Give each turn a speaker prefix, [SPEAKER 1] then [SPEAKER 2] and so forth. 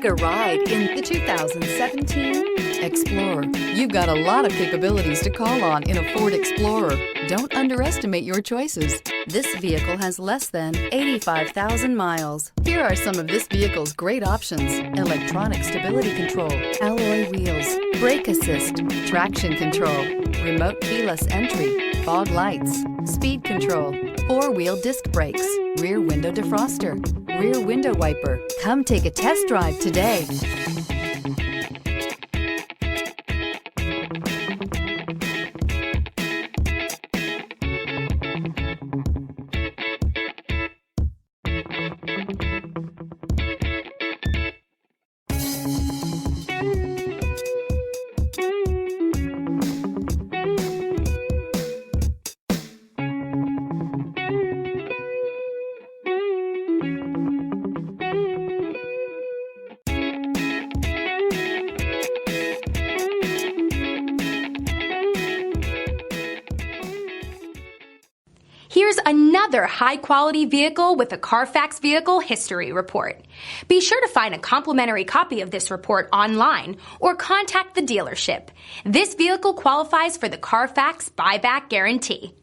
[SPEAKER 1] a ride in the 2017 Explorer. You've got a lot of capabilities to call on in a Ford Explorer. Don't underestimate your choices. This vehicle has less than 85,000 miles. Here are some of this vehicle's great options: electronic stability control, alloy wheels, brake assist, traction control, remote keyless entry, fog lights, speed control, four-wheel disc brakes, rear window defroster, rear window wiper. Come take a test drive today.
[SPEAKER 2] Here's another high-quality vehicle with a Carfax Vehicle History Report. Be sure to find a complimentary copy of this report online or contact the dealership. This vehicle qualifies for the Carfax Buyback Guarantee.